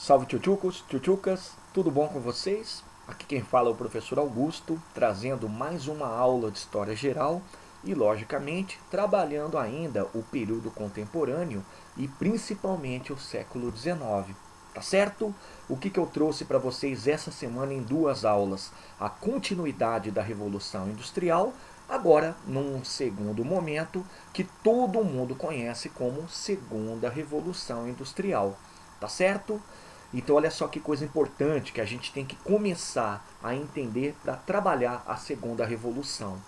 Salve tchutchucos, tchutchucas, tudo bom com vocês? Aqui quem fala é o professor Augusto, trazendo mais uma aula de História Geral e, logicamente, trabalhando ainda o período contemporâneo e principalmente o século XIX. Tá certo? O que eu trouxe para vocês essa semana em duas aulas? A continuidade da Revolução Industrial, agora num segundo momento que todo mundo conhece como Segunda Revolução Industrial. Tá certo? Então olha só que coisa importante que a gente tem que começar a entender para trabalhar a segunda revolução.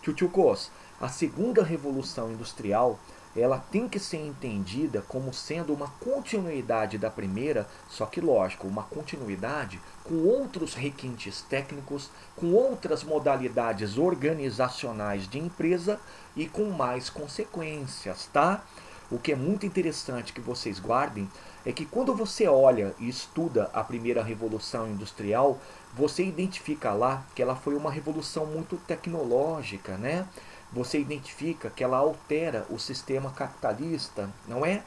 Tchutchukos, a segunda revolução industrial, ela tem que ser entendida como sendo uma continuidade da primeira, só que lógico, uma continuidade com outros requintes técnicos, com outras modalidades organizacionais de empresa e com mais consequências, tá? O que é muito interessante que vocês guardem é que quando você olha e estuda a primeira revolução industrial, você identifica lá que ela foi uma revolução muito tecnológica, né? Você identifica que ela altera o sistema capitalista, não é?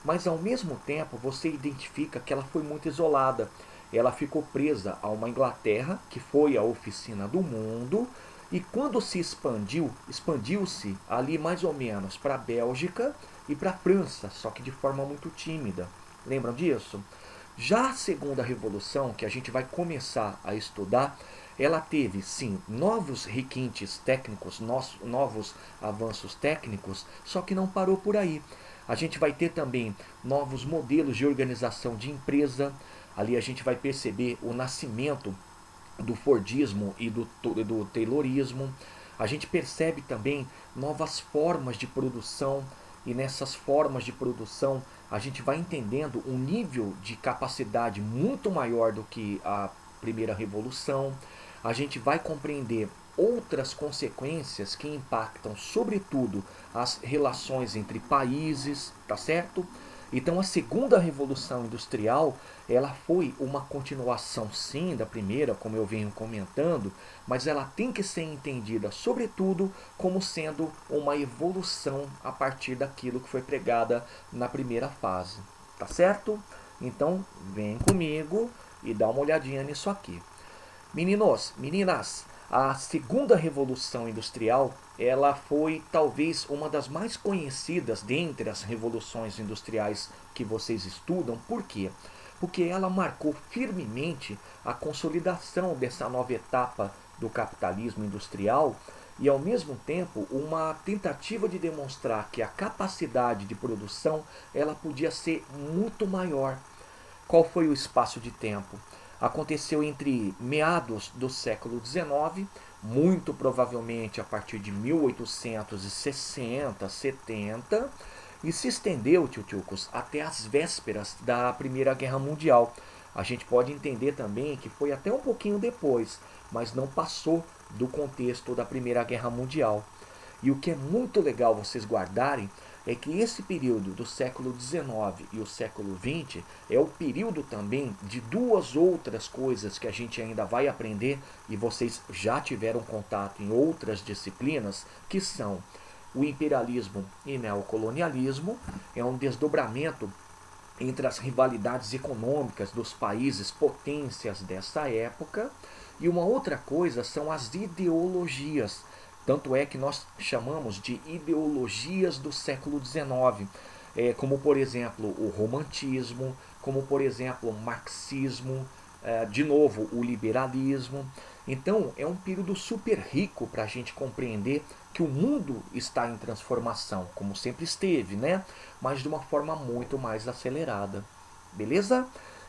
Mas ao mesmo tempo você identifica que ela foi muito isolada. Ela ficou presa a uma Inglaterra, que foi a oficina do mundo, e quando se expandiu-se ali mais ou menos para a Bélgica e para a França, só que de forma muito tímida. Lembram disso? Já a segunda revolução, que a gente vai começar a estudar, ela teve sim novos requintes técnicos, novos avanços técnicos, só que não parou por aí. A gente vai ter também novos modelos de organização de empresa. Ali a gente vai perceber o nascimento do Fordismo e do Taylorismo. A gente percebe também novas formas de produção, e nessas formas de produção a gente vai entendendo um nível de capacidade muito maior do que a primeira revolução. A gente vai compreender outras consequências que impactam sobretudo as relações entre países, tá certo? Então a segunda revolução industrial, ela foi uma continuação sim da primeira, como eu venho comentando, mas ela tem que ser entendida sobretudo como sendo uma evolução a partir daquilo que foi pregada na primeira fase, tá certo? Então vem comigo e dá uma olhadinha nisso aqui. Meninos, meninas, a segunda revolução industrial, ela foi talvez uma das mais conhecidas dentre as revoluções industriais que vocês estudam. Por quê? Porque ela marcou firmemente a consolidação dessa nova etapa do capitalismo industrial e ao mesmo tempo uma tentativa de demonstrar que a capacidade de produção ela podia ser muito maior. Qual foi o espaço de tempo? Aconteceu entre meados do século XIX, muito provavelmente a partir de 1860, 70, e se estendeu, tchutchucos, até as vésperas da Primeira Guerra Mundial. A gente pode entender também que foi até um pouquinho depois, mas não passou do contexto da Primeira Guerra Mundial. E o que é muito legal vocês guardarem é que esse período do século XIX e o século XX é o período também de duas outras coisas que a gente ainda vai aprender e vocês já tiveram contato em outras disciplinas, que são o imperialismo e neocolonialismo, é um desdobramento entre as rivalidades econômicas dos países potências dessa época, e uma outra coisa são as ideologias. Tanto é que nós chamamos de ideologias do século XIX, como por exemplo o romantismo, como por exemplo o marxismo, de novo o liberalismo. Então é um período super rico para a gente compreender que o mundo está em transformação, como sempre esteve, né? Mas de uma forma muito mais acelerada. Beleza?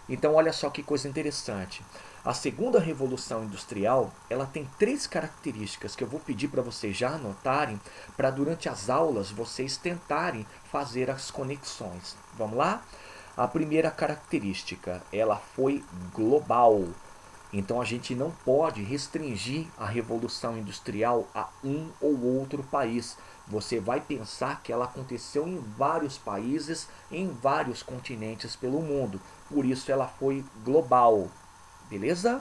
Então olha só que coisa interessante. A segunda revolução industrial, ela tem três características que eu vou pedir para vocês já anotarem, para durante as aulas vocês tentarem fazer as conexões. Vamos lá? A primeira característica, ela foi global. Então a gente não pode restringir a revolução industrial a um ou outro país. Você vai pensar que ela aconteceu em vários países, em vários continentes pelo mundo. Por isso ela foi global. Beleza?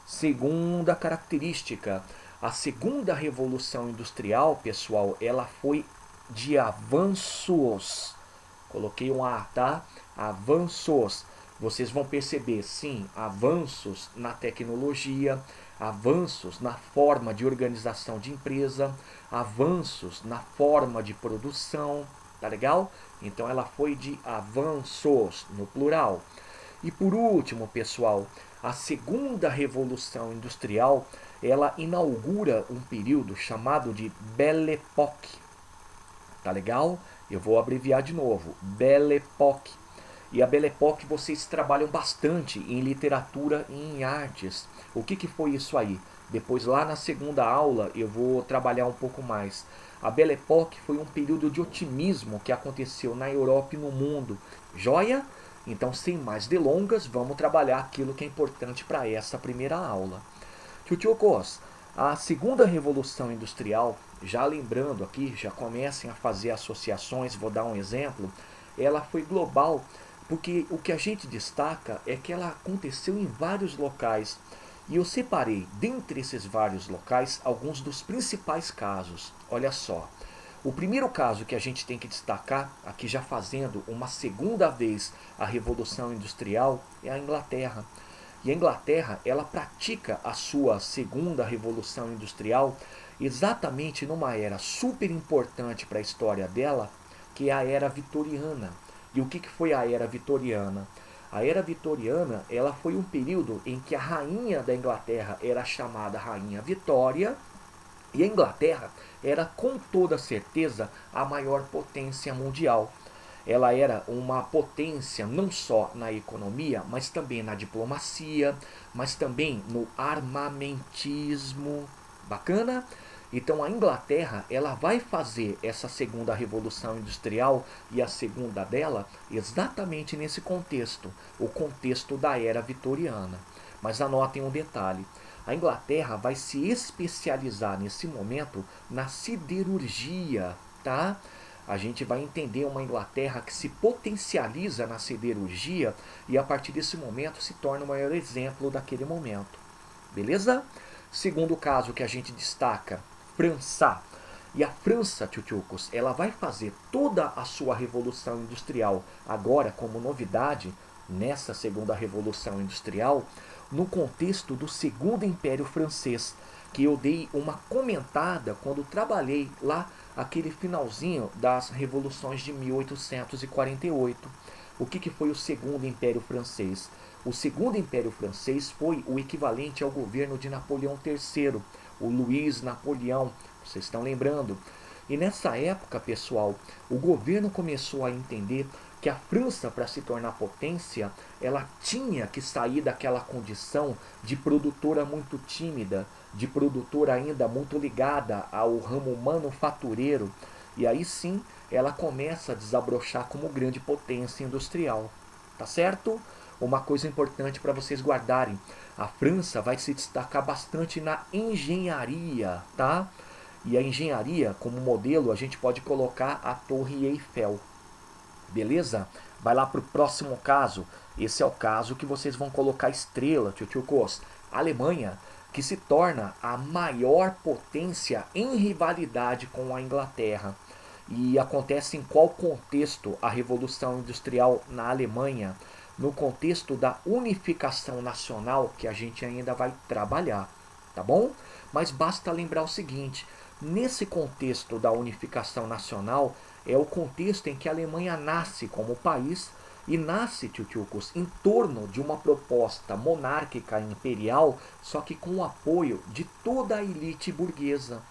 Segunda característica. A segunda revolução industrial, pessoal, ela foi de avanços. Coloquei um A, tá? Avanços. vocês vão perceber, sim, avanços na tecnologia, avanços na forma de organização de empresa, avanços na forma de produção, tá legal? Então ela foi de avanços, no plural. E por último, pessoal, a segunda revolução industrial, ela inaugura um período chamado de Belle Époque. Tá legal? Eu vou abreviar de novo. Belle Époque. E a Belle Époque vocês trabalham bastante em literatura e em artes. O que foi isso aí? Depois lá na segunda aula eu vou trabalhar um pouco mais. A Belle Époque foi um período de otimismo que aconteceu na Europa e no mundo. Joia? Então, sem mais delongas, vamos trabalhar aquilo que é importante para essa primeira aula. Tchutchukos, a segunda revolução industrial, já lembrando aqui, já comecem a fazer associações, vou dar um exemplo, ela foi global, porque o que a gente destaca é que ela aconteceu em vários locais. E eu separei, dentre esses vários locais, alguns dos principais casos. Olha só. O primeiro caso que a gente tem que destacar, aqui já fazendo uma segunda vez a Revolução Industrial, é a Inglaterra. E a Inglaterra, ela pratica a sua segunda Revolução Industrial exatamente numa era super importante para a história dela, que é a Era Vitoriana. E o que foi a Era Vitoriana? A Era Vitoriana, ela foi um período em que a rainha da Inglaterra era chamada Rainha Vitória, e a Inglaterra era com toda certeza a maior potência mundial. Ela era uma potência não só na economia, mas também na diplomacia, mas também no armamentismo. Bacana? Então a Inglaterra, ela vai fazer essa segunda revolução industrial e a segunda dela exatamente nesse contexto, o contexto da era vitoriana. Mas anotem um detalhe, a Inglaterra vai se especializar nesse momento na siderurgia, tá? A gente vai entender uma Inglaterra que se potencializa na siderurgia e a partir desse momento se torna o maior exemplo daquele momento. Beleza? Segundo caso que a gente destaca, França. E a França, tchutchucos, ela vai fazer toda a sua revolução industrial agora como novidade nessa segunda revolução industrial no contexto do Segundo Império Francês, que eu dei uma comentada quando trabalhei lá aquele finalzinho das revoluções de 1848. O que foi o Segundo Império Francês? O Segundo Império Francês foi o equivalente ao governo de Napoleão III, o Luiz Napoleão, vocês estão lembrando? E nessa época, pessoal, o governo começou a entender que a França, para se tornar potência, ela tinha que sair daquela condição de produtora muito tímida, de produtora ainda muito ligada ao ramo manufatureiro, e aí sim ela começa a desabrochar como grande potência industrial. Tá certo? Uma coisa importante para vocês guardarem, a França vai se destacar bastante na engenharia, tá? E a engenharia, como modelo, a gente pode colocar a Torre Eiffel. Beleza? Vai lá para o próximo caso. Esse é o caso que vocês vão colocar estrela, tchutchucos. Alemanha, que se torna a maior potência em rivalidade com a Inglaterra. E acontece em qual contexto a Revolução Industrial na Alemanha? No contexto da unificação nacional, que a gente ainda vai trabalhar, tá bom? Mas basta lembrar o seguinte, nesse contexto da unificação nacional, é o contexto em que a Alemanha nasce como país e nasce, tchutchucos, em torno de uma proposta monárquica e imperial, só que com o apoio de toda a elite burguesa.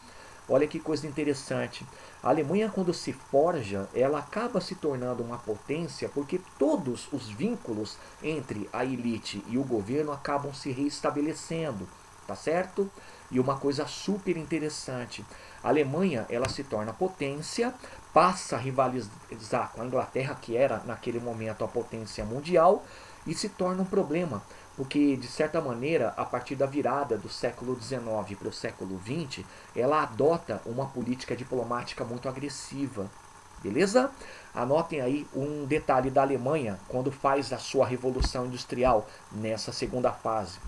Olha que coisa interessante. A Alemanha, quando se forja, ela acaba se tornando uma potência porque todos os vínculos entre a elite e o governo acabam se reestabelecendo, tá certo? E uma coisa super interessante, a Alemanha, ela se torna potência, passa a rivalizar com a Inglaterra, que era naquele momento a potência mundial, e se torna um problema, porque de certa maneira, a partir da virada do século XIX para o século XX, ela adota uma política diplomática muito agressiva. Beleza? Anotem aí um detalhe da Alemanha quando faz a sua revolução industrial nessa segunda fase.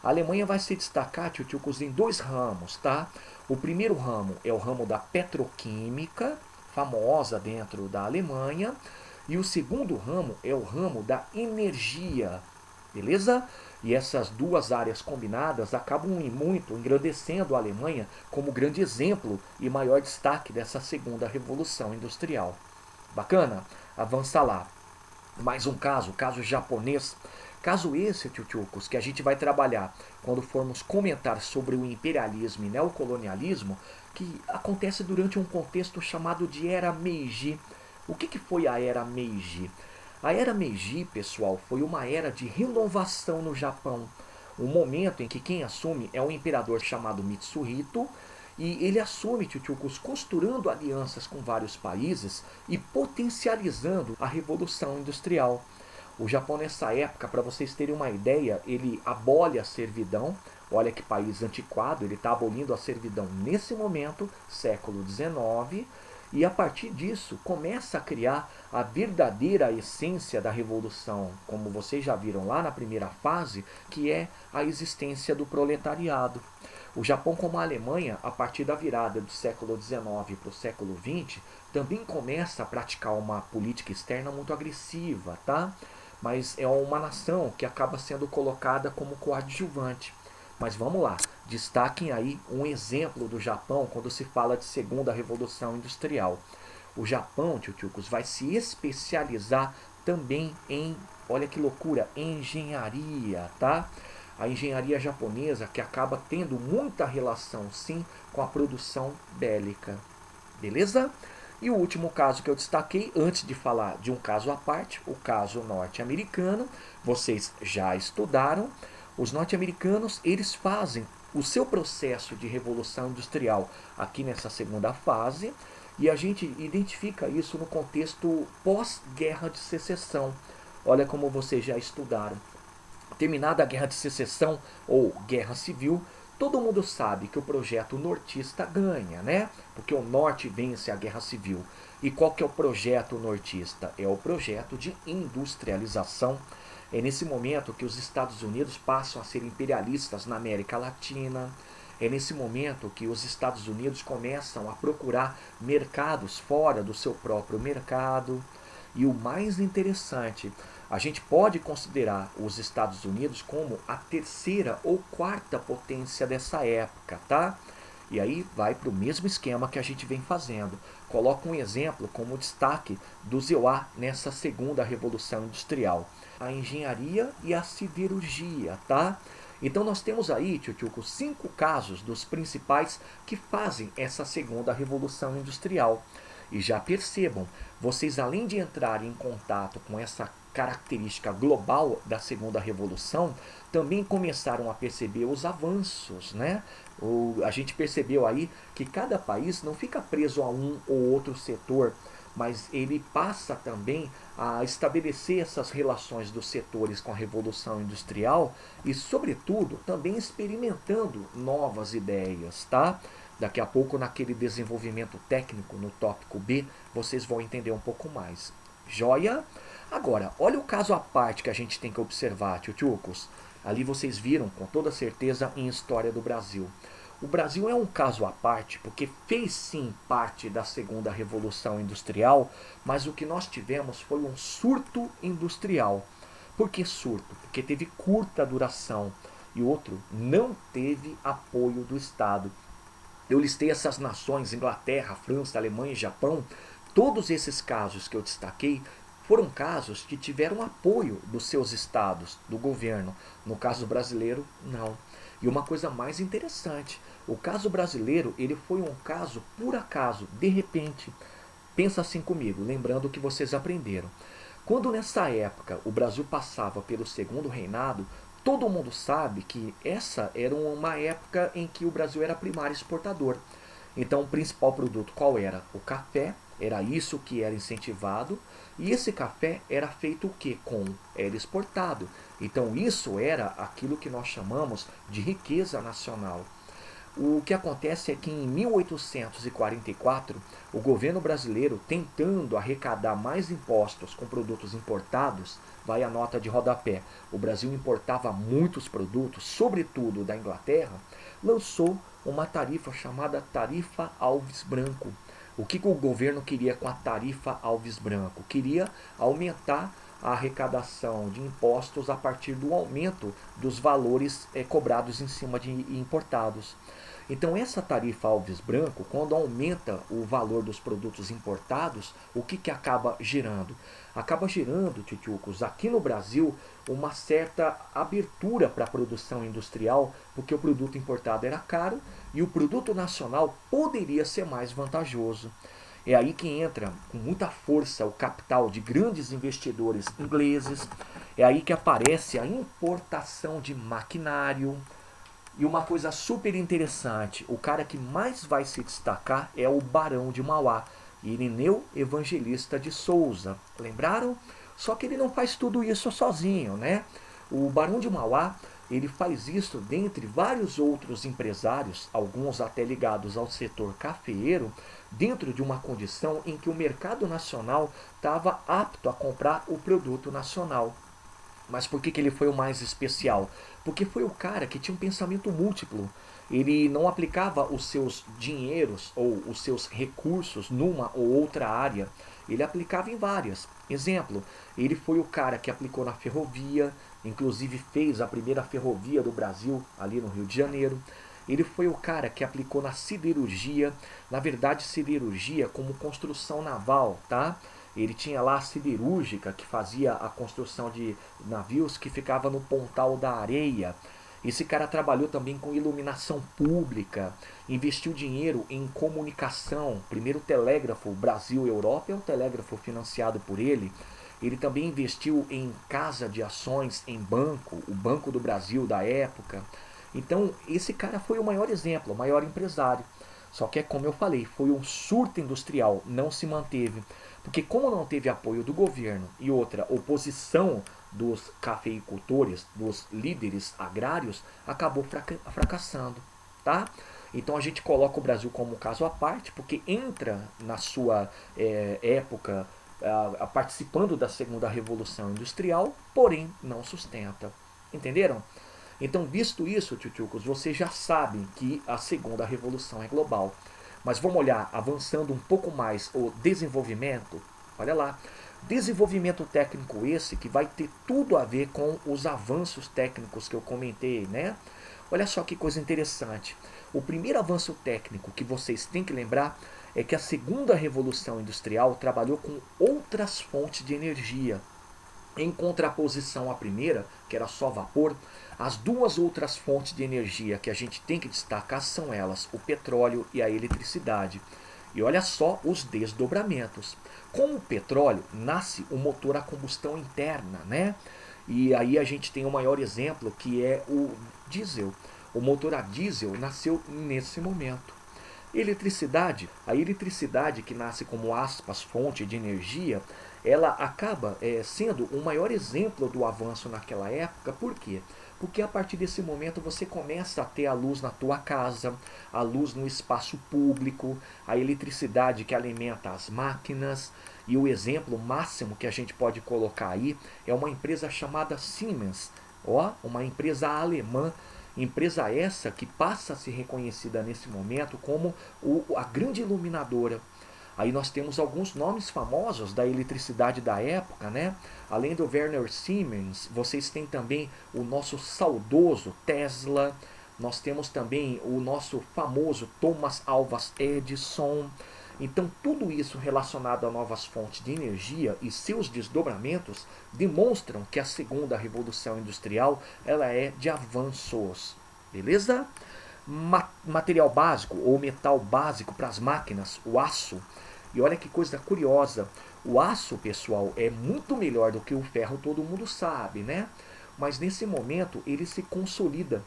A Alemanha vai se destacar, tchutchucos, em dois ramos, tá? O primeiro ramo é o ramo da petroquímica, famosa dentro da Alemanha, E o segundo ramo é o ramo da energia, beleza? E essas duas áreas combinadas acabam muito engrandecendo a Alemanha como grande exemplo e maior destaque dessa segunda revolução industrial. Bacana? Avança lá. Mais um caso, caso japonês. Caso esse, tchutchucos, que a gente vai trabalhar quando formos comentar sobre o imperialismo e neocolonialismo, que acontece durante um contexto chamado de Era Meiji. O que foi a Era Meiji? A Era Meiji, pessoal, foi uma era de renovação no Japão. Um momento em que quem assume é um imperador chamado Mitsuhito, e ele assume, tchutchucos, costurando alianças com vários países e potencializando a Revolução Industrial. O Japão nessa época, para vocês terem uma ideia, ele abole a servidão. Olha que país antiquado, ele está abolindo a servidão nesse momento, século XIX. E a partir disso começa a criar a verdadeira essência da revolução, como vocês já viram lá na primeira fase, que é a existência do proletariado. O Japão, como a Alemanha, a partir da virada do século XIX para o século XX, também começa a praticar uma política externa muito agressiva, tá? Mas é uma nação que acaba sendo colocada como coadjuvante. Mas vamos lá, destaquem aí um exemplo do Japão quando se fala de segunda revolução industrial. O Japão, tchutchucos, vai se especializar também em, olha que loucura, engenharia, tá? A engenharia japonesa que acaba tendo muita relação, sim, com a produção bélica. Beleza? E o último caso que eu destaquei, antes de falar de um caso à parte, o caso norte-americano, vocês já estudaram. Os norte-americanos, eles fazem o seu processo de revolução industrial aqui nessa segunda fase, e a gente identifica isso no contexto pós-guerra de secessão. Olha como vocês já estudaram. Terminada a Guerra de Secessão ou Guerra Civil, todo mundo sabe que o projeto nortista ganha, né? Porque o norte vence a Guerra Civil. E qual que é o projeto nortista? É o projeto de industrialização. É nesse momento que os Estados Unidos passam a ser imperialistas na América Latina. É nesse momento que os Estados Unidos começam a procurar mercados fora do seu próprio mercado. E o mais interessante, a gente pode considerar os Estados Unidos como a terceira ou quarta potência dessa época, tá? E aí vai para o mesmo esquema que a gente vem fazendo. Coloca um exemplo como destaque do EUA nessa segunda revolução industrial. A engenharia e a siderurgia, tá? Então nós temos aí, tchutchuco, 5 casos dos principais que fazem essa segunda revolução industrial. E já percebam, vocês além de entrarem em contato com essa característica global da segunda revolução, também começaram a perceber os avanços, né? A gente percebeu aí que cada país não fica preso a um ou outro setor, mas ele passa também a estabelecer essas relações dos setores com a Revolução Industrial e, sobretudo, também experimentando novas ideias, tá? Daqui a pouco, naquele desenvolvimento técnico, no tópico B, vocês vão entender um pouco mais. Joia? Agora, olha o caso à parte que a gente tem que observar, tchutchucos. Ali vocês viram, com toda certeza, em História do Brasil. O Brasil é um caso à parte, porque fez sim parte da segunda revolução industrial, mas o que nós tivemos foi um surto industrial. Por que surto? Porque teve curta duração e outro, não teve apoio do Estado. Eu listei essas nações, Inglaterra, França, Alemanha e Japão. Todos esses casos que eu destaquei foram casos que tiveram apoio dos seus estados, do governo. No caso brasileiro, não. E uma coisa mais interessante, o caso brasileiro, ele foi um caso por acaso, de repente. Pensa assim comigo, lembrando o que vocês aprenderam. Quando nessa época o Brasil passava pelo segundo reinado, todo mundo sabe que essa era uma época em que o Brasil era primário exportador. Então o principal produto qual era? O café, era isso que era incentivado, e esse café era feito o que? Era exportado. Então isso era aquilo que nós chamamos de riqueza nacional. O que acontece é que em 1844, o governo brasileiro, tentando arrecadar mais impostos com produtos importados, vai a nota de rodapé. O Brasil importava muitos produtos, sobretudo da Inglaterra, lançou uma tarifa chamada Tarifa Alves Branco. O que o governo queria com a tarifa Alves Branco? Queria aumentar a arrecadação de impostos a partir do aumento dos valores cobrados em cima de importados. Então essa tarifa Alves Branco, quando aumenta o valor dos produtos importados, o que acaba gerando? Acaba gerando, tchutchucos, aqui no Brasil, uma certa abertura para a produção industrial, porque o produto importado era caro e o produto nacional poderia ser mais vantajoso. É aí que entra com muita força o capital de grandes investidores ingleses, é aí que aparece a importação de maquinário. E uma coisa super interessante, o cara que mais vai se destacar é o Barão de Mauá, Irineu Evangelista de Souza. Lembraram? Só que ele não faz tudo isso sozinho, né? O Barão de Mauá, ele faz isso dentre vários outros empresários, alguns até ligados ao setor cafeeiro, dentro de uma condição em que o mercado nacional estava apto a comprar o produto nacional. Mas por que ele foi o mais especial? Porque foi o cara que tinha um pensamento múltiplo. Ele não aplicava os seus dinheiros ou os seus recursos numa ou outra área. Ele aplicava em várias. Exemplo, ele foi o cara que aplicou na ferrovia, inclusive fez a primeira ferrovia do Brasil ali no Rio de Janeiro. Ele foi o cara que aplicou na siderurgia, na verdade siderurgia como construção naval, tá? Ele tinha lá a siderúrgica, que fazia a construção de navios que ficava no Pontal da Areia. Esse cara trabalhou também com iluminação pública, investiu dinheiro em comunicação. Primeiro telégrafo Brasil-Europa é um telégrafo financiado por ele. Ele também investiu em casa de ações, em banco, o Banco do Brasil da época. Então, esse cara foi o maior exemplo, o maior empresário. Só que, como eu falei, foi um surto industrial, não se manteve. Porque como não teve apoio do governo e outra oposição dos cafeicultores, dos líderes agrários, acabou fracassando, tá? Então a gente coloca o Brasil como um caso à parte, porque entra na sua época participando da segunda revolução industrial, porém não sustenta. Entenderam? Então, visto isso, tchutchucos, vocês já sabem que a segunda revolução é global. Mas vamos olhar, avançando um pouco mais, o desenvolvimento. Olha lá, desenvolvimento técnico esse que vai ter tudo a ver com os avanços técnicos que eu comentei, né? Olha só que coisa interessante. O primeiro avanço técnico que vocês têm que lembrar é que a segunda revolução industrial trabalhou com outras fontes de energia. Em contraposição à primeira, que era só vapor, as duas outras fontes de energia que a gente tem que destacar são elas, o petróleo e a eletricidade. E olha só os desdobramentos. Com o petróleo nasce o motor a combustão interna, né? E aí a gente tem o maior exemplo que é o diesel. O motor a diesel nasceu nesse momento. Eletricidade, a eletricidade que nasce como aspas, fonte de energia, ela acaba sendo o maior exemplo do avanço naquela época. Por quê? Porque a partir desse momento você começa a ter a luz na tua casa, a luz no espaço público, a eletricidade que alimenta as máquinas. E o exemplo máximo que a gente pode colocar aí é uma empresa chamada Siemens, uma empresa alemã. Empresa essa que passa a ser reconhecida nesse momento como a grande iluminadora. Aí nós temos alguns nomes famosos da eletricidade da época, né? Além do Werner Siemens, vocês têm também o nosso saudoso Tesla. Nós temos também o nosso famoso Thomas Alva Edison. Então tudo isso relacionado a novas fontes de energia e seus desdobramentos demonstram que a segunda revolução industrial ela é de avanços, beleza? Material básico ou metal básico para as máquinas, o aço. E olha que coisa curiosa, o aço, pessoal, é muito melhor do que o ferro, todo mundo sabe, né? Mas nesse momento ele se consolida.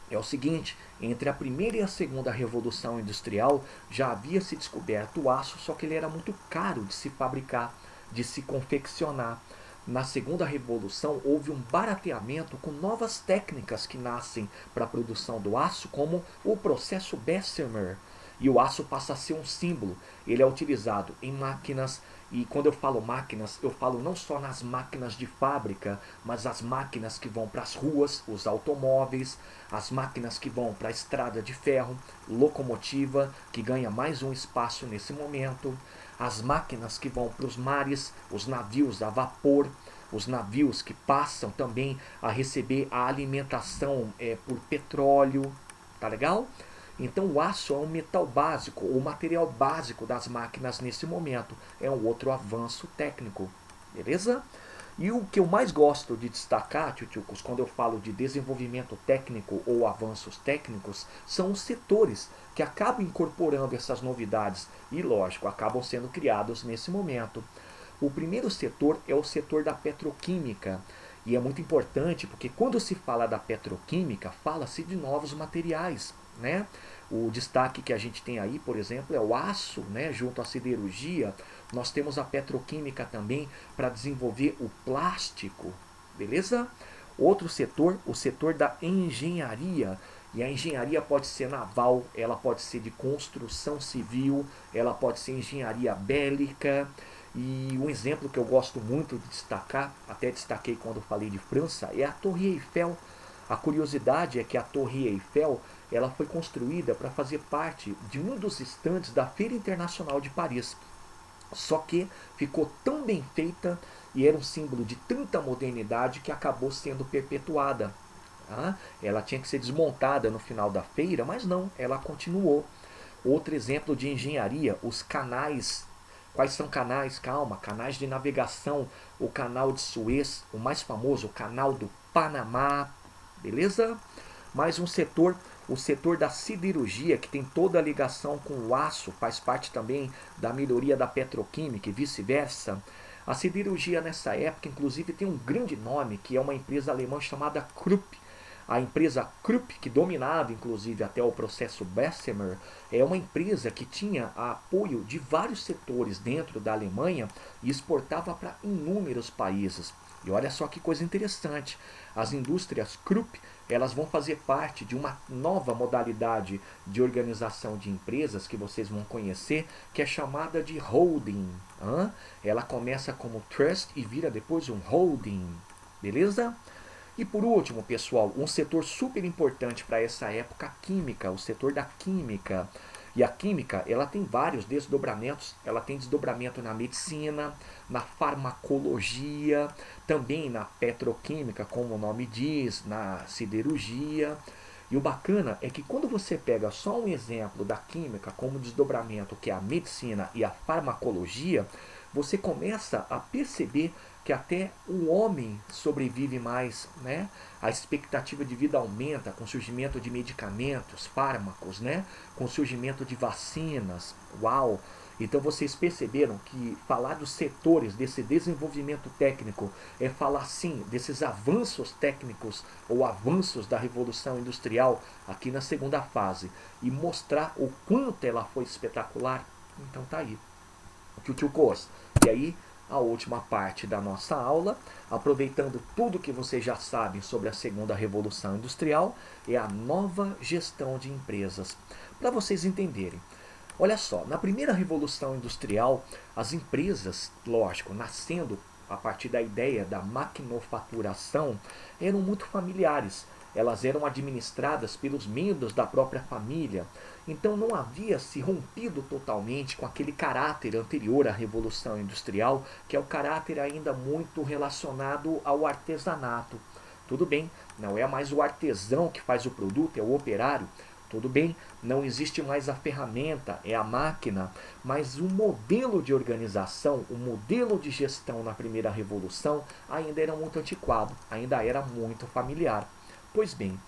É o seguinte, entre a primeira e a segunda revolução industrial já havia se descoberto o aço, só que ele era muito caro de se fabricar, de se confeccionar. Na segunda revolução houve um barateamento com novas técnicas que nascem para a produção do aço, como o processo Bessemer. E o aço passa a ser um símbolo. Ele é utilizado em máquinas, E quando eu falo máquinas, eu falo não só nas máquinas de fábrica, mas as máquinas que vão para as ruas, os automóveis, as máquinas que vão para a estrada de ferro, locomotiva, que ganha mais um espaço nesse momento, as máquinas que vão para os mares, os navios a vapor, os navios que passam também a receber a alimentação por petróleo, tá legal? Então o aço é um metal básico, o material básico das máquinas nesse momento. É um outro avanço técnico, beleza? E o que eu mais gosto de destacar, tchutchucos, quando eu falo de desenvolvimento técnico ou avanços técnicos, são os setores que acabam incorporando essas novidades e, lógico, acabam sendo criados nesse momento. O primeiro setor é o setor da petroquímica. E é muito importante porque quando se fala da petroquímica, fala-se de novos materiais, né? O destaque que a gente tem aí, por exemplo, é o aço, né? Junto à siderurgia. Nós temos a petroquímica também para desenvolver o plástico, beleza? Outro setor, o setor da engenharia. E a engenharia pode ser naval, ela pode ser de construção civil, ela pode ser engenharia bélica. E um exemplo que eu gosto muito de destacar, até destaquei quando falei de França, é a Torre Eiffel. A curiosidade é que a Torre Eiffel ela foi construída para fazer parte de um dos estandes da Feira Internacional de Paris. Só que ficou tão bem feita e era um símbolo de tanta modernidade que acabou sendo perpetuada. Ela tinha que ser desmontada no final da feira, mas não, ela continuou. Outro exemplo de engenharia, os canais. Quais são canais? Calma, canais de navegação, o canal de Suez, o mais famoso, o canal do Panamá, beleza? Mais um setor, o setor da siderurgia, que tem toda a ligação com o aço, faz parte também da melhoria da petroquímica e vice-versa. A siderurgia nessa época, inclusive, tem um grande nome, que é uma empresa alemã chamada Krupp. A empresa Krupp, que dominava inclusive até o processo Bessemer, é uma empresa que tinha apoio de vários setores dentro da Alemanha e exportava para inúmeros países. E olha só que coisa interessante, as indústrias Krupp, elas vão fazer parte de uma nova modalidade de organização de empresas que vocês vão conhecer, que é chamada de holding. Ela começa como trust e vira depois um holding, beleza? E por último, pessoal, um setor super importante para essa época, a química, o setor da química. E a química, ela tem vários desdobramentos. Ela tem desdobramento na medicina, na farmacologia, também na petroquímica, como o nome diz, na siderurgia. E o bacana é que quando você pega só um exemplo da química como desdobramento, que é a medicina e a farmacologia, você começa a perceber que até o homem sobrevive mais, né? A expectativa de vida aumenta com o surgimento de medicamentos, fármacos, né? Com o surgimento de vacinas. Uau! Então vocês perceberam que falar dos setores desse desenvolvimento técnico é falar sim desses avanços técnicos ou avanços da Revolução Industrial aqui na segunda fase e mostrar o quanto ela foi espetacular. Então tá aí. Tchutchucos. E aí a última parte da nossa aula, aproveitando tudo que vocês já sabem sobre a segunda revolução industrial, é a nova gestão de empresas. Para vocês entenderem, olha só, na primeira revolução industrial, as empresas, lógico, nascendo a partir da ideia da maquinofaturação, eram muito familiares. Elas eram administradas pelos membros da própria família. Então não havia se rompido totalmente com aquele caráter anterior à Revolução Industrial, que é o caráter ainda muito relacionado ao artesanato. Tudo bem, não é mais o artesão que faz o produto, é o operário. Tudo bem, não existe mais a ferramenta, é a máquina, mas o modelo de organização, o modelo de gestão na primeira revolução ainda era muito antiquado, ainda era muito familiar. Pois bem,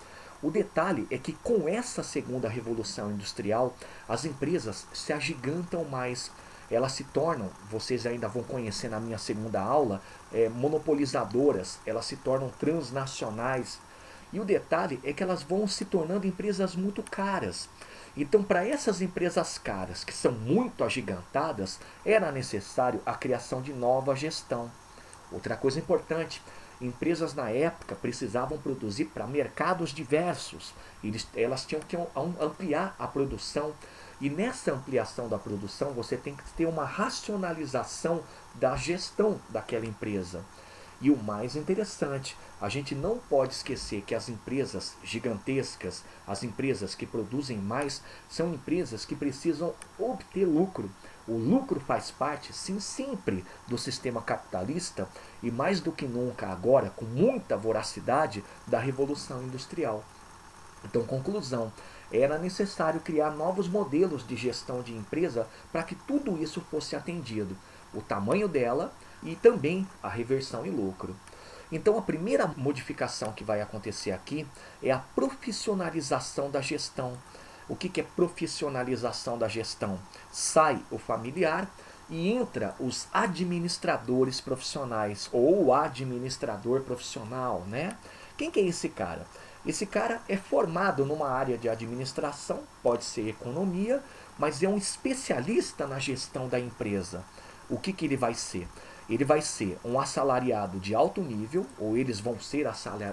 o detalhe é que com essa segunda revolução industrial, as empresas se agigantam mais. Elas se tornam, vocês ainda vão conhecer na minha segunda aula, monopolizadoras, elas se tornam transnacionais. E o detalhe é que elas vão se tornando empresas muito caras. Então, para essas empresas caras, que são muito agigantadas, era necessário a criação de nova gestão. Outra coisa importante, Empresas na época precisavam produzir para mercados diversos. Elas tinham que ampliar a produção. E nessa ampliação da produção você tem que ter uma racionalização da gestão daquela empresa. E o mais interessante, a gente não pode esquecer que as empresas gigantescas, as empresas que produzem mais, são empresas que precisam obter lucro. O lucro faz parte, sim, sempre do sistema capitalista e mais do que nunca agora, com muita voracidade, da Revolução Industrial. Então, conclusão, era necessário criar novos modelos de gestão de empresa para que tudo isso fosse atendido. O tamanho dela e também a reversão e lucro. Então, a primeira modificação que vai acontecer aqui é a profissionalização da gestão. O que é profissionalização da gestão? Sai o familiar e entra os administradores profissionais ou o administrador profissional, né? Quem que é esse cara? Esse cara é formado numa área de administração, pode ser economia, mas é um especialista na gestão da empresa. O que ele vai ser? Ele vai ser um assalariado de alto nível, ou eles vão ser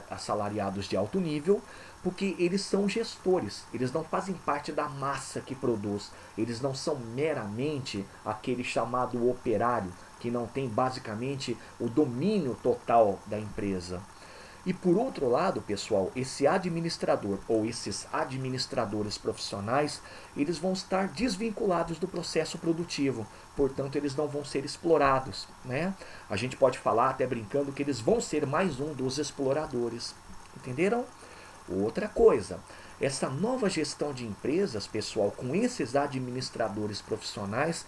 assalariados de alto nível, porque eles são gestores, eles não fazem parte da massa que produz, eles não são meramente aquele chamado operário, que não tem basicamente o domínio total da empresa. E por outro lado, pessoal, esse administrador ou esses administradores profissionais, eles vão estar desvinculados do processo produtivo, portanto eles não vão ser explorados, né? A gente pode falar até brincando que eles vão ser mais um dos exploradores, entenderam? Outra coisa, essa nova gestão de empresas, pessoal, com esses administradores profissionais,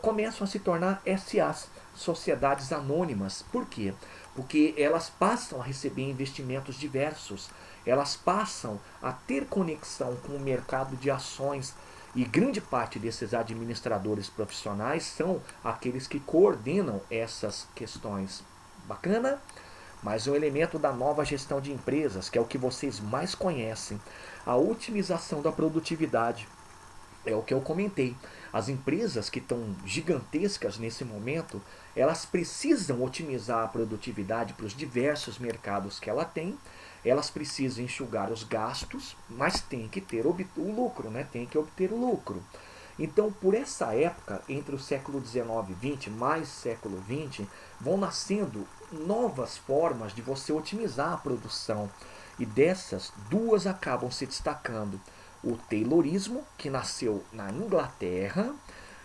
começam a se tornar SAs, sociedades anônimas. Por quê? Porque elas passam a receber investimentos diversos, elas passam a ter conexão com o mercado de ações, e grande parte desses administradores profissionais são aqueles que coordenam essas questões. Bacana? Mais um elemento da nova gestão de empresas, que é o que vocês mais conhecem, a otimização da produtividade. É o que eu comentei. As empresas que estão gigantescas nesse momento, elas precisam otimizar a produtividade para os diversos mercados que ela tem. Elas precisam enxugar os gastos, mas tem que ter o lucro, né? Tem que obter o lucro. Então, por essa época, entre o século XIX e XX, mais século XX, vão nascendo novas formas de você otimizar a produção. E dessas, duas acabam se destacando. O Taylorismo, que nasceu na Inglaterra,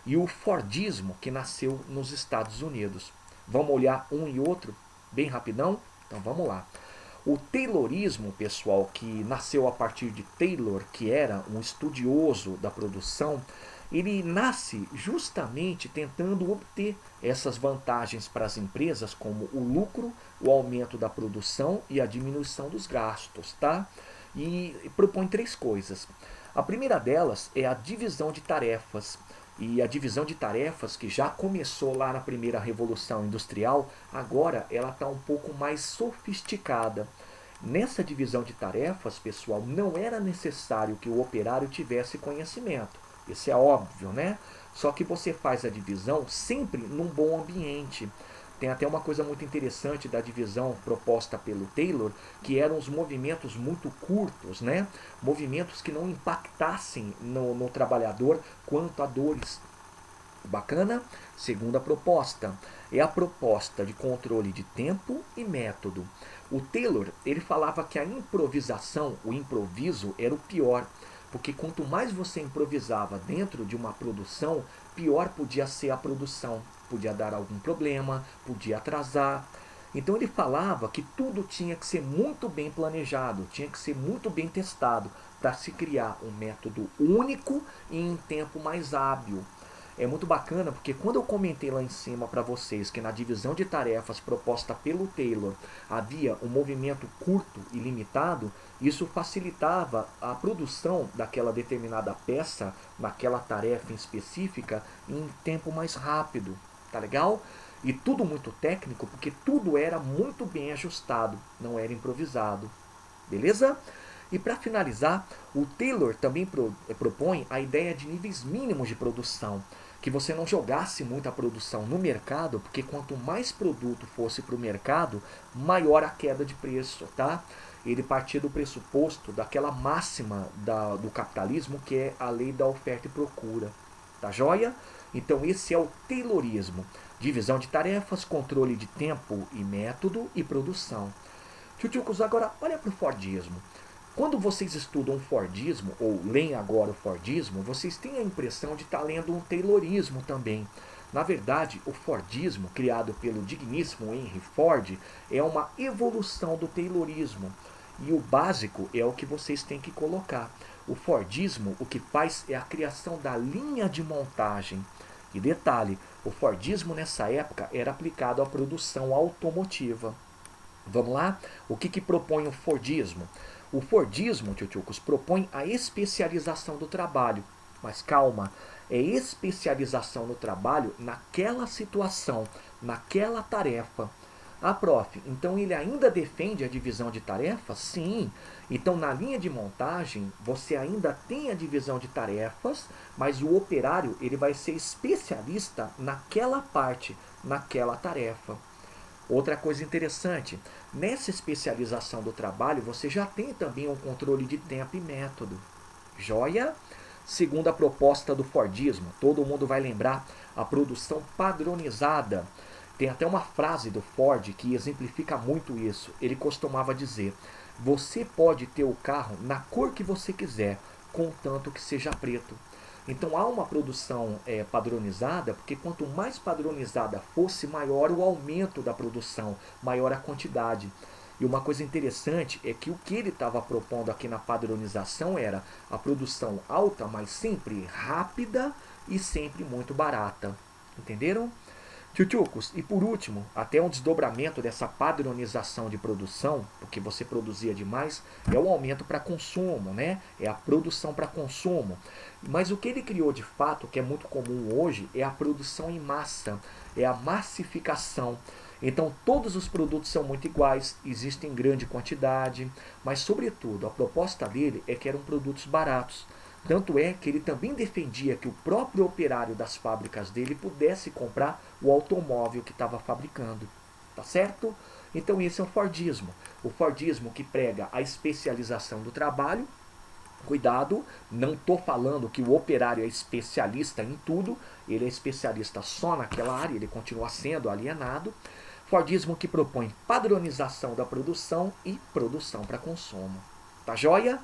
e o Fordismo, que nasceu nos Estados Unidos. Vamos olhar um e outro bem rapidão? Então vamos lá. O Taylorismo, pessoal, que nasceu a partir de Taylor, que era um estudioso da produção, ele nasce justamente tentando obter essas vantagens para as empresas, como o lucro, o aumento da produção e a diminuição dos gastos, tá? E propõe três coisas. A primeira delas é a divisão de tarefas. E a divisão de tarefas, que já começou lá na primeira Revolução Industrial, agora ela está um pouco mais sofisticada. Nessa divisão de tarefas, pessoal, não era necessário que o operário tivesse conhecimento. Isso é óbvio, né? Só que você faz a divisão sempre num bom ambiente. Tem até uma coisa muito interessante da divisão proposta pelo Taylor, que eram os movimentos muito curtos, né? Movimentos que não impactassem no trabalhador quanto a dores. Bacana? Segunda proposta é a proposta de controle de tempo e método. O Taylor, ele falava que a improvisação, o improviso, era o pior, porque quanto mais você improvisava dentro de uma produção, pior podia ser a produção. Podia dar algum problema, podia atrasar. Então ele falava que tudo tinha que ser muito bem planejado, tinha que ser muito bem testado para se criar um método único e em tempo mais hábil. É muito bacana porque quando eu comentei lá em cima para vocês que na divisão de tarefas proposta pelo Taylor havia um movimento curto e limitado, isso facilitava a produção daquela determinada peça, naquela tarefa em específica, em tempo mais rápido. Tá legal? E tudo muito técnico porque tudo era muito bem ajustado, não era improvisado. Beleza? E para finalizar, o Taylor também propõe a ideia de níveis mínimos de produção, que você não jogasse muita produção no mercado, porque quanto mais produto fosse para o mercado, maior a queda de preço, tá? Ele partia do pressuposto daquela máxima do capitalismo, que é a lei da oferta e procura, tá joia? Então esse é o Taylorismo, divisão de tarefas, controle de tempo e método e produção. Tchutchucos, agora olha para o Fordismo. Quando vocês estudam o Fordismo, ou leem agora o Fordismo, vocês têm a impressão de estar lendo um Taylorismo também. Na verdade, o Fordismo, criado pelo digníssimo Henry Ford, é uma evolução do Taylorismo. E o básico é o que vocês têm que colocar. O Fordismo, o que faz é a criação da linha de montagem. E detalhe, o Fordismo nessa época era aplicado à produção automotiva. Vamos lá? O que propõe o Fordismo? O Fordismo, tchutchucos, propõe a especialização do trabalho. Mas calma, é especialização no trabalho naquela situação, naquela tarefa. Ah, prof, então ele ainda defende a divisão de tarefas? Sim. Então na linha de montagem você ainda tem a divisão de tarefas, mas o operário ele vai ser especialista naquela parte, naquela tarefa. Outra coisa interessante, nessa especialização do trabalho você já tem também um controle de tempo e método. Joia? Segundo a proposta do Fordismo, todo mundo vai lembrar a produção padronizada. Tem até uma frase do Ford que exemplifica muito isso. Ele costumava dizer, você pode ter o carro na cor que você quiser, contanto que seja preto. Então há uma produção padronizada, porque quanto mais padronizada fosse, maior o aumento da produção, maior a quantidade. E uma coisa interessante é que o que ele estava propondo aqui na padronização era a produção alta, mas sempre rápida e sempre muito barata. Entenderam? Tchutchucos, e por último, até um desdobramento dessa padronização de produção, porque você produzia demais, é o aumento para consumo, né? É a produção para consumo. Mas o que ele criou de fato, que é muito comum hoje, é a produção em massa, é a massificação. Então todos os produtos são muito iguais, existem em grande quantidade, mas sobretudo a proposta dele é que eram produtos baratos. Tanto é que ele também defendia que o próprio operário das fábricas dele pudesse comprar o automóvel que estava fabricando. Tá certo? Então esse é o Fordismo. O Fordismo que prega a especialização do trabalho. Cuidado, não estou falando que o operário é especialista em tudo, ele é especialista só naquela área, ele continua sendo alienado. Fordismo que propõe padronização da produção e produção para consumo. Tá joia?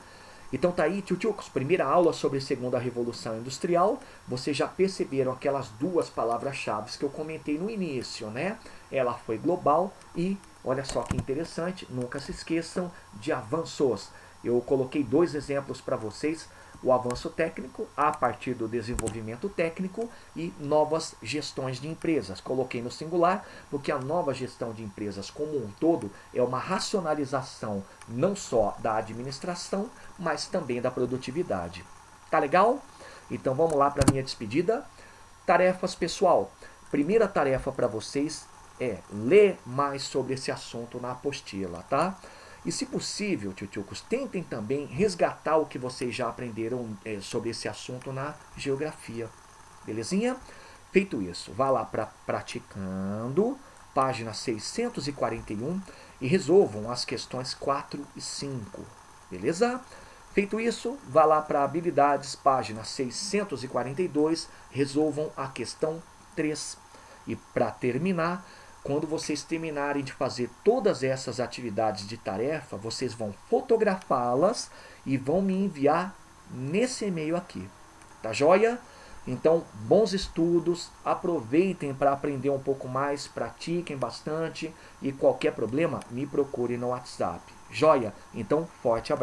Então tá aí, tchutchucos, primeira aula sobre a segunda revolução industrial. Vocês já perceberam aquelas duas palavras-chave que eu comentei no início, né? Ela foi global e, olha só que interessante, nunca se esqueçam de avanços. Eu coloquei dois exemplos para vocês, o avanço técnico a partir do desenvolvimento técnico e novas gestões de empresas. Coloquei no singular, porque a nova gestão de empresas como um todo é uma racionalização não só da administração, mas também da produtividade. Tá legal? Então vamos lá para a minha despedida. Tarefas, pessoal. Primeira tarefa para vocês é ler mais sobre esse assunto na apostila, tá? E se possível, tchutchucos, tentem também resgatar o que vocês já aprenderam sobre esse assunto na geografia. Belezinha? Feito isso, vá lá para Praticando, página 641, e resolvam as questões 4 e 5. Beleza? Feito isso, vá lá para Habilidades, página 642, resolvam a questão 3. E para terminar, quando vocês terminarem de fazer todas essas atividades de tarefa, vocês vão fotografá-las e vão me enviar nesse e-mail aqui. Tá joia? Então, bons estudos, aproveitem para aprender um pouco mais, pratiquem bastante e qualquer problema, me procure no WhatsApp. Joia? Então, forte abraço.